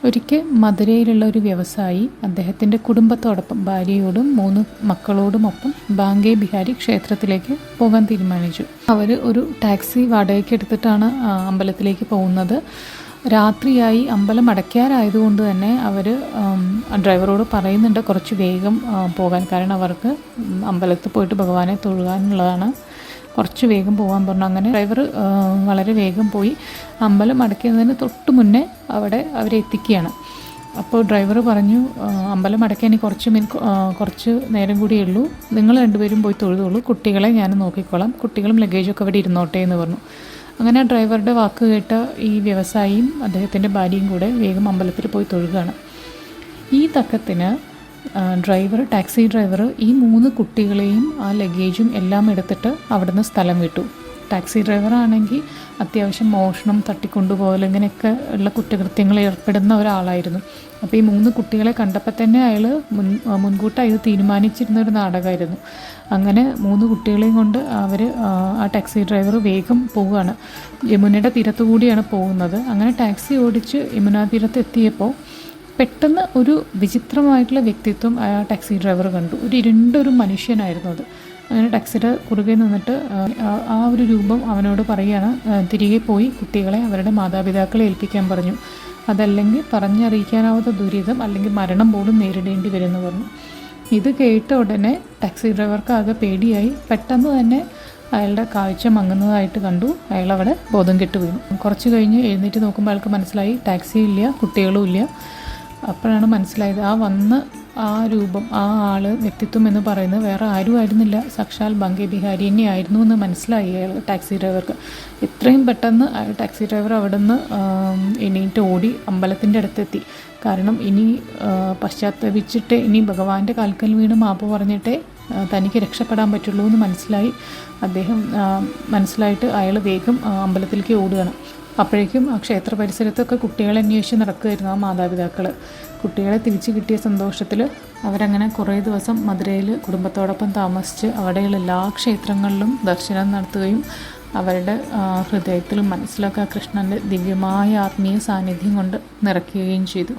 ഒരിക്കൽ മധുരയിലുള്ള ഒരു വ്യവസായി അദ്ദേഹത്തിൻ്റെ കുടുംബത്തോടൊപ്പം ഭാര്യയോടും 3 മക്കളോടുമൊപ്പം ബാങ്കെ ബിഹാരി ക്ഷേത്രത്തിലേക്ക് പോകാൻ തീരുമാനിച്ചു. അവർ ഒരു ടാക്സി വാടകയ്ക്ക് എടുത്തിട്ടാണ് അമ്പലത്തിലേക്ക് പോകുന്നത്. രാത്രിയായി, അമ്പലം അടയ്ക്കാറായതുകൊണ്ട് തന്നെ അവർ ഡ്രൈവറോട് പറയുന്നുണ്ട് കുറച്ച് വേഗം പോകാൻ. കാരണം അവർക്ക് അമ്പലത്തിൽ പോയിട്ട് ഭഗവാനെ തൊഴുകാനുള്ളതാണ്. കുറച്ച് വേഗം പോകാൻ പറഞ്ഞു. അങ്ങനെ ഡ്രൈവർ വളരെ വേഗം പോയി അമ്പലം അടയ്ക്കുന്നതിന് തൊട്ട് മുന്നേ അവിടെ അവരെ എത്തിക്കുകയാണ്. അപ്പോൾ ഡ്രൈവർ പറഞ്ഞു, അമ്പലം അടയ്ക്കാൻ കുറച്ച് നേരം കൂടിയേ ഉള്ളൂ, നിങ്ങൾ രണ്ടുപേരും പോയി തൊഴുതുള്ളൂ, കുട്ടികളെ ഞാൻ നോക്കിക്കോളാം, കുട്ടികളും ലഗേജൊക്കെ അവിടെ ഇരുന്നോട്ടെ എന്ന് പറഞ്ഞു. അങ്ങനെ ഡ്രൈവറുടെ വാക്ക് കേട്ട ഈ വ്യവസായിയും അദ്ദേഹത്തിൻ്റെ ഭാര്യയും കൂടെ വേഗം അമ്പലത്തിൽ പോയി തൊഴുകയാണ്. ഈ തക്കത്തിന് ടാക്സി ഡ്രൈവർ ഈ 3 കുട്ടികളെയും ആ ലഗേജും എല്ലാം എടുത്തിട്ട് അവിടുന്ന് സ്ഥലം വിട്ടു. ടാക്സി ഡ്രൈവറാണെങ്കിൽ അത്യാവശ്യം മോഷണം, തട്ടിക്കൊണ്ടുപോകൽ ഇങ്ങനെയൊക്കെ ഉള്ള കുറ്റകൃത്യങ്ങളിൽ ഏർപ്പെടുന്ന ഒരാളായിരുന്നു. അപ്പോൾ ഈ 3 കുട്ടികളെ കണ്ടപ്പോൾ തന്നെ അയാൾ മുൻകൂട്ടായി ഇത് തീരുമാനിച്ചിരുന്ന ഒരു നാടകമായിരുന്നു. അങ്ങനെ 3 കുട്ടികളെയും കൊണ്ട് അവർ ആ ടാക്സി ഡ്രൈവർ വേഗം പോവുകയാണ്. യമുനയുടെ തീരത്തു കൂടിയാണ് പോകുന്നത്. അങ്ങനെ ടാക്സി ഓടിച്ച് യമുനാ തീരത്ത് എത്തിയപ്പോൾ പെട്ടെന്ന് ഒരു വിചിത്രമായിട്ടുള്ള വ്യക്തിത്വം ആ ടാക്സി ഡ്രൈവർ കണ്ടു. ഒരു ഇരുണ്ടൊരു മനുഷ്യനായിരുന്നു അത്. അങ്ങനെ ടാക്സിയുടെ കുറുകെ നിന്നിട്ട് ആ ഒരു രൂപം അവനോട് പറയുകയാണ്, തിരികെ പോയി കുട്ടികളെ അവരുടെ മാതാപിതാക്കളെ ഏൽപ്പിക്കാൻ പറഞ്ഞു. അതല്ലെങ്കിൽ പറഞ്ഞറിയിക്കാനാവാത്ത ദുരിതം അല്ലെങ്കിൽ മരണം പോലും നേരിടേണ്ടി വരുമെന്ന് പറഞ്ഞു. ഇത് കേട്ട ഉടനെ ടാക്സി ഡ്രൈവർക്ക് ആകെ പേടിയായി. പെട്ടെന്ന് തന്നെ അയാളുടെ കാഴ്ച മങ്ങുന്നതായിട്ട് കണ്ടു. അയാളവിടെ ബോധം കെട്ട് വീണു. കുറച്ച് കഴിഞ്ഞ് എഴുന്നേറ്റ് നോക്കുമ്പോൾ അയാൾക്ക് മനസ്സിലായി ടാക്സി ഇല്ല, കുട്ടികളും ഇല്ല. അപ്പോഴാണ് മനസ്സിലായത് ആ രൂപം, ആ വ്യക്തിത്വം എന്ന് പറയുന്നത് വേറെ ആരും ആയിരുന്നില്ല, സാക്ഷാൽ ബാങ്കെ ബിഹാരി തന്നെ ആയിരുന്നു എന്ന് മനസ്സിലായി അയാൾ ടാക്സി ഡ്രൈവർക്ക്. എത്രയും പെട്ടെന്ന് ടാക്സി ഡ്രൈവർ അവിടെ നിന്ന് എണീറ്റ് ഓടി അമ്പലത്തിൻ്റെ അടുത്തെത്തി. കാരണം ഇനി പശ്ചാത്തപിച്ചിട്ട് ഇനി ഭഗവാന്റെ കാൽക്കൽ വീണ് മാപ്പ് പറഞ്ഞിട്ടേ തനിക്ക് രക്ഷപ്പെടാൻ പറ്റുള്ളൂ എന്ന് മനസ്സിലായിട്ട് അയാൾ വേഗം അമ്പലത്തിലേക്ക് ഓടുകയാണ്. അപ്പോഴേക്കും ആ ക്ഷേത്ര പരിസരത്തൊക്കെ കുട്ടികളെ അന്വേഷിച്ച് നടക്കുമായിരുന്നു ആ മാതാപിതാക്കൾ. കുട്ടികളെ തിരിച്ചു കിട്ടിയ സന്തോഷത്തിൽ അവരങ്ങനെ കുറേ ദിവസം മധുരയിൽ കുടുംബത്തോടൊപ്പം താമസിച്ച് അവിടെയുള്ള എല്ലാ ക്ഷേത്രങ്ങളിലും ദർശനം നടത്തുകയും അവരുടെ ഹൃദയത്തിലും മനസ്സിലൊക്കെ കൃഷ്ണൻ്റെ ദിവ്യമായ ആത്മീയ സാന്നിധ്യം കൊണ്ട് നിറയ്ക്കുകയും ചെയ്തു.